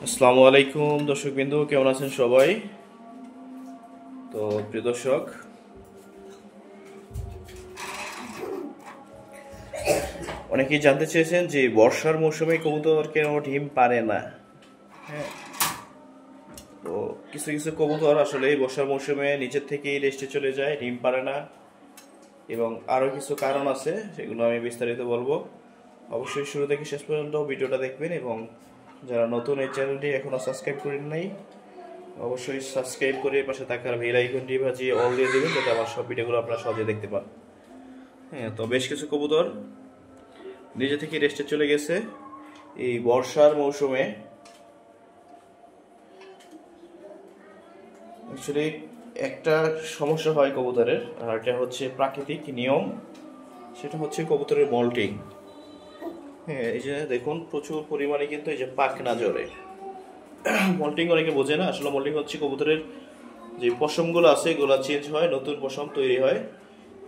আসসালামু আলাইকুম দর্শকবৃন্দ, কেমন আছেন সবাই? তো প্রিয় দর্শক, অনেকেই জানতে চেয়েছেন যে বর্ষার মৌসুমে কবুতর কেন ডিম পারে না। হ্যাঁ, তো কিছু কিছু কবুতর আসলে এই বর্ষার মৌসুমে নিজের থেকেই রেস্টে চলে যায়, ডিম পারে না, এবং আরও কিছু কারণ আছে, সেগুলো আমি বিস্তারিত বলবো। অবশ্যই শুরু থেকে শেষ পর্যন্ত ভিডিওটা দেখবেন, এবং যারা নতুন এই চ্যানেলটি এখনও সাবস্ক্রাইব করেন নাই অবশ্যই সাবস্ক্রাইব করে পাশে থাকার বেল আইকনটি বাজিয়ে অল দিয়ে দেবেন, যাতে আমার সব ভিডিওগুলো আপনারা সহজে দেখতে পান। হ্যাঁ, তো বেশ কিছু কবুতর নিজে থেকে রেস্টে চলে গেছে এই বর্ষার মৌসুমে। অ্যাকচুয়ালি একটা সমস্যা হয় কবুতরের, আর এটা হচ্ছে প্রাকৃতিক নিয়ম, সেটা হচ্ছে কবুতরের মল্টিং। হ্যাঁ, এই যে দেখুন প্রচুর পরিমাণে কিন্তু এই যে পাখনা জ্বরে। মল্টিং অনেকে বোঝে না, আসলে মল্টিং হচ্ছে কবুতরের যে পশমগুলো আছে এগুলো চেঞ্জ হয়, নতুন পশম তৈরি হয়,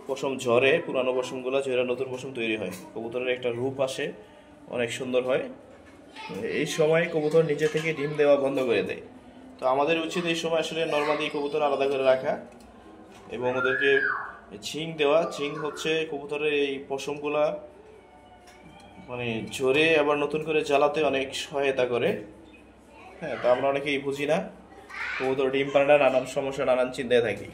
পশম ঝরে, পুরানো পশমগুলো ঝরে নতুন পশম তৈরি হয়, কবুতরের একটা রূপ আসে, অনেক সুন্দর হয়। এই সময় কবুতর নিজে থেকে ডিম দেওয়া বন্ধ করে দেয়। তো আমাদের উচিত এই সময় আসলে নর্মালি কবুতর আলাদা করে রাখা এবং ওদেরকে ঝিং দেওয়া। ঝিং হচ্ছে কবুতরের এই পশমগুলা মানে ঝরে আবার নতুন করে জ্বালাতে অনেক সহায়তা করে। হ্যাঁ, তো আমরা অনেকেই বুঝি না, কবুতর ডিম পারে না, নানান সমস্যা, নানান চিন্তায় থাকি।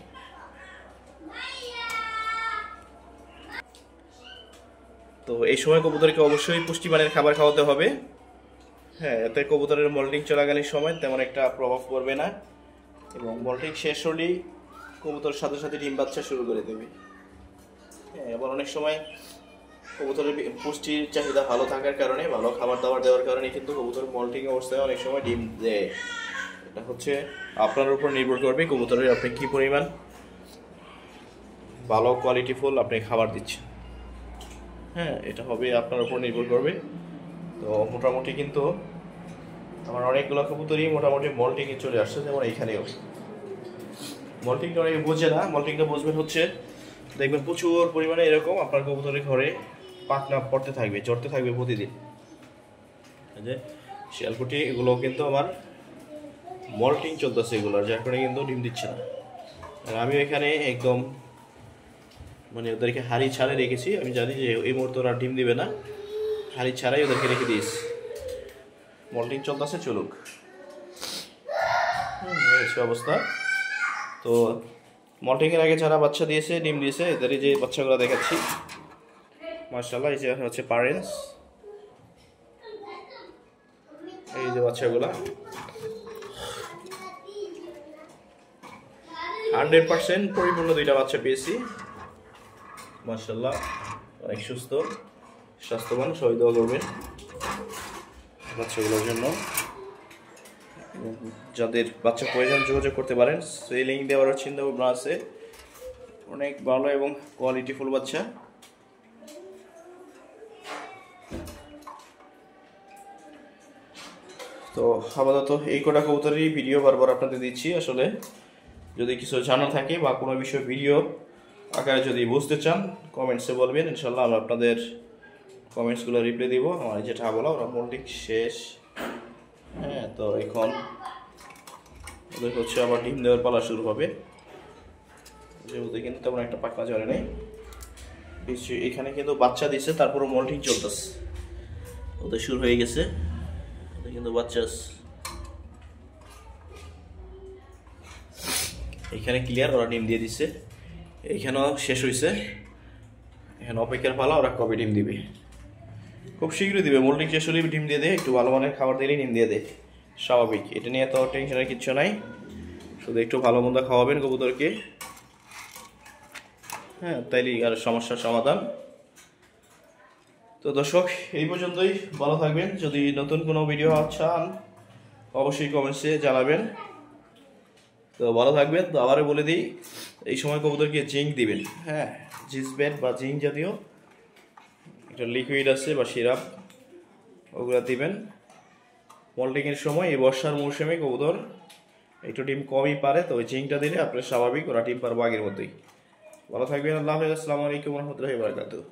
তো এই সময় কবুতরকে অবশ্যই পুষ্টিমানের খাবার খাওয়াতে হবে। হ্যাঁ, এতে কবুতরের মল্টিং চলাকালীন সময় তেমন একটা প্রভাব পড়বে না, এবং মল্টিং শেষ হলেই কবুতর সাথে সাথে ডিম বাচ্চা শুরু করে দেবে। হ্যাঁ, এবার অনেক সময় কবুতরের পুষ্টির চাহিদা ভালো থাকার কারণে, ভালো খাবার দাবার দেওয়ার কারণে কিন্তু কবুতর মল্টিং অবস্থায় অনেক সময় ডিম দেয়। এটা হচ্ছে আপনার উপর নির্ভর করবে কবুতরের আপনি কী পরিমাণ ভালো কোয়ালিটিফুল আপনি খাবার দিচ্ছেন। হ্যাঁ, এটা হবে আপনার উপর নির্ভর করবে। তো মোটামুটি কিন্তু আমার অনেকগুলো কবুতরই মোটামুটি মল্টিংয়ে চলে আসছে, যেমন এইখানেও। মল্টিংটা অনেকে বোঝে না, মল্টিংটা বুঝবেন হচ্ছে দেখবেন প্রচুর পরিমাণে এরকম আপনার কবুতরের ঘরে পাখনা পড়তে থাকবে, ঝরতে থাকবে প্রতিদিন। যে শিয়ালকুটি এগুলো কিন্তু আমার মল্টিং চলতেছে এগুলোর, যার কারণে কিন্তু ডিম দিচ্ছে না। আর আমি এখানে একদম মানে ওদেরকে হাড়ি ছাড়ে রেখেছি, আমি জানি যে এই মুহূর্তে ওরা ডিম দিবে না, হাড়ি ছাড়াই ওদেরকে রেখে দিয়েছি। মল্টিং চলতেছে, চলুক, এই অবস্থা। তো মল্টিংয়ের আগে যারা বাচ্চা দিয়েছে, ডিম দিয়েছে, এদেরই যে বাচ্চাগুলো দেখাচ্ছি, মাশাআল্লাহ, এই যে হচ্ছে প্যারেন্টস, এই যে বাচ্চাগুলা 100% পরিপূর্ণ দুইটা বাচ্চা পেয়েছি, মাশাআল্লাহ, অনেক সুস্থ স্বাস্থ্যবান। সবাই দোয়া করবেন বাচ্চাগুলোর জন্য। যাদের বাচ্চা প্রয়োজন যোগাযোগ করতে পারেন, সেলিং দেওয়ার চিন্তা ভাবনা আছে, অনেক ভালো এবং কোয়ালিটিফুল বাচ্চা। তো আপাতত এই কটা কবুতরেরই ভিডিও বারবার আপনাদের দিচ্ছি। আসলে যদি কিছু জানা থাকে বা কোনো বিষয় ভিডিও আকারে যদি বুঝতে চান কমেন্টসে বলবেন, ইনশাল্লাহ আমরা আপনাদের কমেন্টসগুলো রিপ্লাই দিব। আমার যেটা বলা ওরা মল্টিং শেষ। হ্যাঁ, তো এখন ওদের হচ্ছে আবার ডিম দেওয়ার পালা শুরু হবে, যেহেতু কিন্তু তেমন একটা পাখনা ঝরে নেই। এখানে কিন্তু বাচ্চা দিছে, তারপরে মল্টিং চলতেছে, ওদের শুরু হয়ে গেছে, ওদের কিন্তু বাচ্চা এখানে ক্লিয়ার, ওরা ডিম দিয়ে দিচ্ছে, এইখানেও শেষ হয়েছে, এখানে অপেক্ষার পালা, ওরা কবে ডিম দিবে, খুব শীঘ্রই দিবে। মল্টিং শেষ হলেই ডিম দিয়ে দেয়, একটু ভালো মানের খাবার দিলেই ডিম দিয়ে দেয়, স্বাভাবিক। এটা নিয়ে তো টেনশনের কিচ্ছু নাই, শুধু একটু ভালো মন্দ খাওয়াবেন কবুতরকে। হ্যাঁ, তাইলেই আর সমস্যার সমাধান। তো দর্শক, এই পর্যন্তই, ভালো থাকবেন। যদি নতুন কোনো ভিডিও চান অবশ্যই কমেন্টসে জানাবেন। তো ভালো থাকবেন। তো আবারও বলে দিই, এই সময় কবুতরকে জিঙ্ক দিবেন। হ্যাঁ, জিসবেট বা জিঙ্ক জাতীয় একটা লিকুইড আছে বা সিরাপ, ওগুলো দিবেন মল্টিংয়ের সময়। এই বর্ষার মৌসুমে কবুতর একটু ডিম কমই পারে, তো ওই জিঙ্কটা দিলে আপনার স্বাভাবিক ওরা ডিম পারবো আগের মতোই। ভালো থাকবেন। আল্লাহ হাফেজ। আসসালামু আলাইকুম ওয়া রাহমাতুল্লাহি ওয়া বারাকাতুহু।